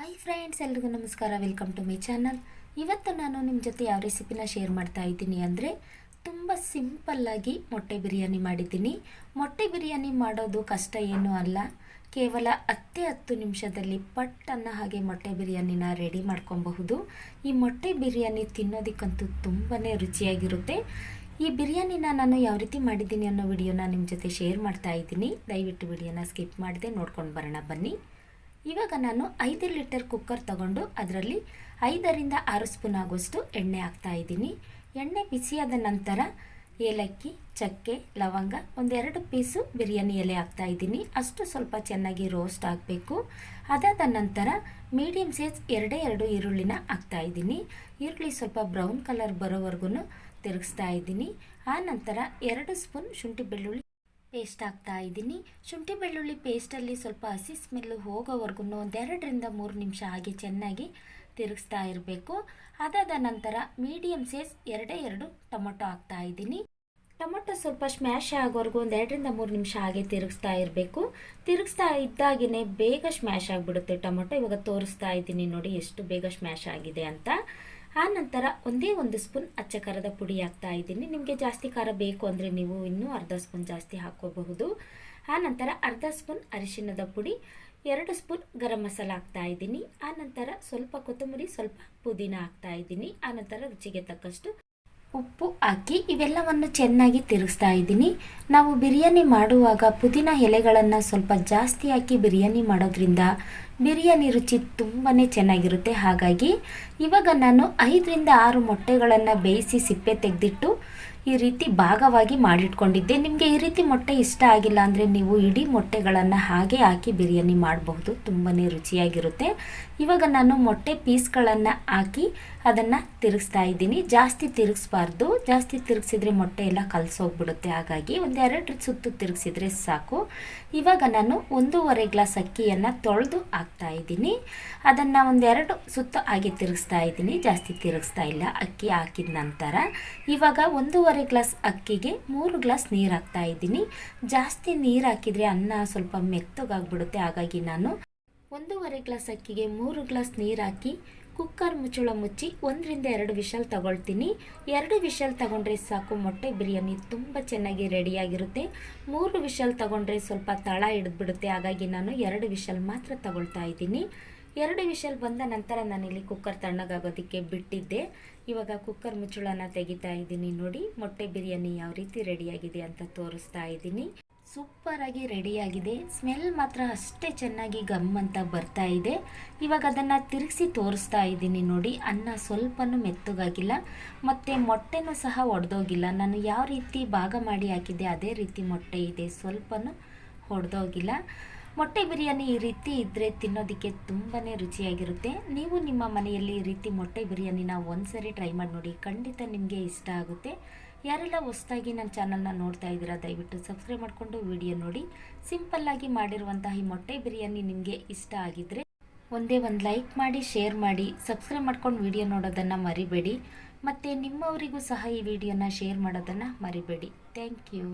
Hi friends, ಎಲ್ರಿಗೂ ನಮಸ್ಕಾರ. Welcome to my channel. ಇವತ್ತು ನಾನು ನಿಮ್ಮ ಜೊತೆ ಯಾವ ರೆಸಿಪಿನ ಶೇರ್ ಮಾಡ್ತಾ ಇದ್ದೀನಿ ಅಂದರೆ, ತುಂಬ ಸಿಂಪಲ್ಲಾಗಿ ಮೊಟ್ಟೆ ಬಿರಿಯಾನಿ ಮಾಡಿದ್ದೀನಿ. ಮೊಟ್ಟೆ ಬಿರಿಯಾನಿ ಮಾಡೋದು ಕಷ್ಟ ಏನೂ ಅಲ್ಲ. ಕೇವಲ 10 ನಿಮಿಷದಲ್ಲಿ ಪಟ್ಟನ್ನು ಹಾಗೆ ಮೊಟ್ಟೆ ಬಿರಿಯಾನಿನ ರೆಡಿ ಮಾಡ್ಕೊಬಹುದು. ಈ ಮೊಟ್ಟೆ ಬಿರಿಯಾನಿ ತಿನ್ನೋದಕ್ಕಂತೂ ತುಂಬಾ ರುಚಿಯಾಗಿರುತ್ತೆ. ಈ ಬಿರಿಯಾನಿನ ನಾನು ಯಾವ ರೀತಿ ಮಾಡಿದ್ದೀನಿ ಅನ್ನೋ ವಿಡಿಯೋನ ನಿಮ್ಮ ಜೊತೆ ಶೇರ್ ಮಾಡ್ತಾ ಇದ್ದೀನಿ. ದಯವಿಟ್ಟು ವಿಡಿಯೋನ ಸ್ಕಿಪ್ ಮಾಡದೆ ನೋಡ್ಕೊಂಡು ಬರೋಣ ಬನ್ನಿ. ಇವಾಗ ನಾನು 5 ಲೀಟರ್ ಕುಕ್ಕರ್ ತಗೊಂಡು ಅದರಲ್ಲಿ 5ರಿಂದ 6 ಸ್ಪೂನ್ ಆಗುವಷ್ಟು ಎಣ್ಣೆ ಹಾಕ್ತಾ ಇದ್ದೀನಿ. ಎಣ್ಣೆ ಬಿಸಿಯಾದ ನಂತರ ಏಲಕ್ಕಿ, ಚಕ್ಕೆ, ಲವಂಗ, 1-2 ಪೀಸು ಬಿರಿಯಾನಿ ಎಲೆ ಹಾಕ್ತಾ ಇದ್ದೀನಿ. ಅಷ್ಟು ಸ್ವಲ್ಪ ಚೆನ್ನಾಗಿ ರೋಸ್ಟ್ ಆಗಬೇಕು. ಅದಾದ ನಂತರ ಮೀಡಿಯಮ್ ಸೈಜ್ 2 ಈರುಳ್ಳಿನ ಹಾಕ್ತಾ ಇದ್ದೀನಿ. ಈರುಳ್ಳಿ ಸ್ವಲ್ಪ ಬ್ರೌನ್ ಕಲರ್ ಬರೋವರೆಗೂ ತಿರುಗಿಸ್ತಾ ಇದ್ದೀನಿ. ಆ ನಂತರ 2 ಸ್ಪೂನ್ ಶುಂಠಿ ಬೆಳ್ಳುಳ್ಳಿ ಪೇಸ್ಟ್ ಹಾಕ್ತಾ ಇದ್ದೀನಿ. ಶುಂಠಿ ಬೆಳ್ಳುಳ್ಳಿ ಪೇಸ್ಟಲ್ಲಿ ಸ್ವಲ್ಪ ಹಸಿ ಸ್ಮೆಲ್ಲು ಹೋಗೋವರೆಗೂ 2ರಿಂದ 3 ನಿಮಿಷ ಹಾಗೆ ಚೆನ್ನಾಗಿ ತಿರುಗಿಸ್ತಾ ಇರಬೇಕು. ಅದಾದ ನಂತರ ಮೀಡಿಯಮ್ ಸೈಜ್ 2 ಟೊಮೊಟೊ ಹಾಕ್ತಾ ಇದ್ದೀನಿ. ಟೊಮೊಟೊ ಸ್ವಲ್ಪ ಸ್ಮ್ಯಾಶ್ ಆಗೋವರೆಗೂ 2ರಿಂದ 3 ನಿಮಿಷ ಹಾಗೆ ತಿರುಗಿಸ್ತಾ ಇರಬೇಕು. ತಿರುಗಿಸ್ತಾ ಇದ್ದಾಗೇ ಬೇಗ ಸ್ಮ್ಯಾಶ್ ಆಗಿಬಿಡುತ್ತೆ ಟೊಮೊಟೊ. ಇವಾಗ ತೋರಿಸ್ತಾ ಇದ್ದೀನಿ ನೋಡಿ ಎಷ್ಟು ಬೇಗ ಸ್ಮ್ಯಾಶ್ ಆಗಿದೆ ಅಂತ. ಆ ನಂತರ 1 ಸ್ಪೂನ್ ಅಚ್ಚ ಖಾರದ ಪುಡಿ ಹಾಕ್ತಾ ಇದ್ದೀನಿ. ನಿಮಗೆ ಜಾಸ್ತಿ ಖಾರ ಬೇಕು ಅಂದರೆ ನೀವು ಇನ್ನೂ ಅರ್ಧ ಸ್ಪೂನ್ ಜಾಸ್ತಿ ಹಾಕ್ಕೋಬಹುದು. ಆ ನಂತರ ಅರ್ಧ ಸ್ಪೂನ್ ಅರಿಶಿಣದ ಪುಡಿ, 2 ಸ್ಪೂನ್ ಗರಂ ಮಸಾಲ ಹಾಕ್ತಾ ಇದ್ದೀನಿ. ಆ ನಂತರ ಸ್ವಲ್ಪ ಕೊತ್ತಂಬರಿ, ಸ್ವಲ್ಪ ಪುದೀನ ಹಾಕ್ತಾ ಇದ್ದೀನಿ. ಆ ನಂತರ ರುಚಿಗೆ ತಕ್ಕಷ್ಟು ಉಪ್ಪು ಹಾಕಿ ಇವೆಲ್ಲವನ್ನು ಚೆನ್ನಾಗಿ ತಿರುಗಿಸ್ತಾ ಇದ್ದೀನಿ. ನಾವು ಬಿರಿಯಾನಿ ಮಾಡುವಾಗ ಪುದೀನ ಎಲೆಗಳನ್ನು ಸ್ವಲ್ಪ ಜಾಸ್ತಿ ಹಾಕಿ ಬಿರಿಯಾನಿ ಮಾಡೋದ್ರಿಂದ ಬಿರಿಯಾನಿ ರುಚಿ ತುಂಬಾ ಚೆನ್ನಾಗಿರುತ್ತೆ. ಹಾಗಾಗಿ ಇವಾಗ ನಾನು 5ರಿಂದ 6 ಮೊಟ್ಟೆಗಳನ್ನು ಬೇಯಿಸಿ ಸಿಪ್ಪೆ ತೆಗೆದಿಟ್ಟು ಈ ರೀತಿ ಭಾಗವಾಗಿ ಮಾಡಿಟ್ಕೊಂಡಿದ್ದೆ. ನಿಮಗೆ ಈ ರೀತಿ ಮೊಟ್ಟೆ ಇಷ್ಟ ಆಗಿಲ್ಲ ಅಂದರೆ ನೀವು ಇಡೀ ಮೊಟ್ಟೆಗಳನ್ನು ಹಾಗೆ ಹಾಕಿ ಬಿರಿಯಾನಿ ಮಾಡಬಹುದು. ತುಂಬಾ ರುಚಿಯಾಗಿರುತ್ತೆ. ಇವಾಗ ನಾನು ಮೊಟ್ಟೆ ಪೀಸ್ಗಳನ್ನು ಹಾಕಿ ಅದನ್ನು ತಿರುಗಿಸ್ತಾ ಇದ್ದೀನಿ. ಜಾಸ್ತಿ ತಿರುಗಿಸ್ಬಾರ್ದು. ಜಾಸ್ತಿ ತಿರುಗಿಸಿದ್ರೆ ಮೊಟ್ಟೆ ಎಲ್ಲ ಕಲಸೋಗ್ಬಿಡುತ್ತೆ. ಹಾಗಾಗಿ 1-2 ಸುತ್ತು ತಿರುಗಿಸಿದ್ರೆ ಸಾಕು. ಇವಾಗ ನಾನು 1.5 ಗ್ಲಾಸ್ ಅಕ್ಕಿಯನ್ನು ತೊಳೆದು ಹಾಕ್ತಾ ಇದ್ದೀನಿ. ಅದನ್ನು 1-2 ಸುತ್ತು ಹಾಗೆ ತಿರುಗಿಸ್ತಾ ಇದ್ದೀನಿ. ಜಾಸ್ತಿ ತಿರುಗಿಸ್ತಾ ಇಲ್ಲ. ಅಕ್ಕಿ ಹಾಕಿದ ನಂತರ ಇವಾಗ 1.5 ಗ್ಲಾಸ್ ಅಕ್ಕಿಗೆ 3 ಗ್ಲಾಸ್ ನೀರು ಹಾಕ್ತಾ ಇದ್ದೀನಿ. ಜಾಸ್ತಿ ನೀರು ಹಾಕಿದರೆ ಅನ್ನ ಸ್ವಲ್ಪ ಮೆತ್ತಗಾಗ್ಬಿಡುತ್ತೆ. ಹಾಗಾಗಿ ನಾನು 1.5 ಗ್ಲಾಸ್ ಅಕ್ಕಿಗೆ 3 ಗ್ಲಾಸ್ ನೀರು ಹಾಕಿ ಕುಕ್ಕರ್ ಮುಚ್ಚಳ ಮುಚ್ಚಿ 1ರಿಂದ 2 ವಿಷಲ್ ತಗೊಳ್ತೀನಿ. 2 ವಿಷಲ್ ತಗೊಂಡ್ರೆ ಸಾಕು. ಮೊಟ್ಟೆ ಬಿರಿಯಾನಿ ತುಂಬ ಚೆನ್ನಾಗಿ ರೆಡಿಯಾಗಿರುತ್ತೆ. 3 ವಿಷಲ್ ತಗೊಂಡ್ರೆ ಸ್ವಲ್ಪ ತಳ ಹಿಡಿದ್ಬಿಡುತ್ತೆ. ಹಾಗಾಗಿ ನಾನು 2 ವಿಷಲ್ ಮಾತ್ರ ತಗೊಳ್ತಾ ಇದ್ದೀನಿ. 2 ವಿಷಲ್ ಬಂದ ನಂತರ ನಾನಿಲ್ಲಿ ಕುಕ್ಕರ್ ತಣ್ಣಗಾಗೋದಕ್ಕೆ ಬಿಟ್ಟಿದ್ದೆ. ಇವಾಗ ಕುಕ್ಕರ್ ಮುಚ್ಚಳನ ತೆಗಿತಾ ಇದ್ದೀನಿ. ನೋಡಿ ಮೊಟ್ಟೆ ಬಿರಿಯಾನಿ ಯಾವ ರೀತಿ ರೆಡಿಯಾಗಿದೆ ಅಂತ ತೋರಿಸ್ತಾ ಇದ್ದೀನಿ. ಸೂಪರಾಗಿ ರೆಡಿಯಾಗಿದೆ. ಸ್ಮೆಲ್ ಮಾತ್ರ ಅಷ್ಟೇ ಚೆನ್ನಾಗಿ ಗಮ್ ಅಂತ ಬರ್ತಾ ಇದೆ. ಇವಾಗ ಅದನ್ನು ತಿರುಗಿಸಿ ತೋರಿಸ್ತಾ ಇದ್ದೀನಿ ನೋಡಿ. ಅನ್ನ ಸ್ವಲ್ಪನೂ ಮೆತ್ತಗಾಗಿಲ್ಲ ಮತ್ತು ಮೊಟ್ಟೆನೂ ಸಹ ಒಡೆದೋಗಿಲ್ಲ. ನಾನು ಯಾವ ರೀತಿ ಭಾಗ ಮಾಡಿ ಹಾಕಿದ್ದೆ ಅದೇ ರೀತಿ ಮೊಟ್ಟೆ ಇದೆ. ಸ್ವಲ್ಪನೂ ಒಡೆದೋಗಿಲ್ಲ. ಮೊಟ್ಟೆ ಬಿರಿಯಾನಿ ಈ ರೀತಿ ಇದ್ದರೆ ತಿನ್ನೋದಕ್ಕೆ ತುಂಬಾ ರುಚಿಯಾಗಿರುತ್ತೆ. ನೀವು ನಿಮ್ಮ ಮನೆಯಲ್ಲಿ ಈ ರೀತಿ ಮೊಟ್ಟೆ ಬಿರಿಯಾನಿನ ಒಂದ್ಸರಿ ಟ್ರೈ ಮಾಡಿ ನೋಡಿ. ಖಂಡಿತ ನಿಮಗೆ ಇಷ್ಟ ಆಗುತ್ತೆ. ಯಾರೆಲ್ಲ ಹೊಸದಾಗಿ ನನ್ನ ಚಾನಲ್ನ ನೋಡ್ತಾ ಇದ್ದೀರಾ ದಯವಿಟ್ಟು ಸಬ್ಸ್ಕ್ರೈಬ್ ಮಾಡಿಕೊಂಡು ವಿಡಿಯೋ ನೋಡಿ. ಸಿಂಪಲ್ಲಾಗಿ ಮಾಡಿರುವಂತಹ ಈ ಮೊಟ್ಟೆ ಬಿರಿಯಾನಿ ನಿಮಗೆ ಇಷ್ಟ ಆಗಿದ್ದರೆ ಒಂದೇ ಒಂದು ಲೈಕ್ ಮಾಡಿ, ಶೇರ್ ಮಾಡಿ, ಸಬ್ಸ್ಕ್ರೈಬ್ ಮಾಡ್ಕೊಂಡು ವಿಡಿಯೋ ನೋಡೋದನ್ನು ಮರಿಬೇಡಿ. ಮತ್ತು ನಿಮ್ಮವರಿಗೂ ಸಹ ಈ ವಿಡಿಯೋನ ಶೇರ್ ಮಾಡೋದನ್ನು ಮರಿಬೇಡಿ. Thank you.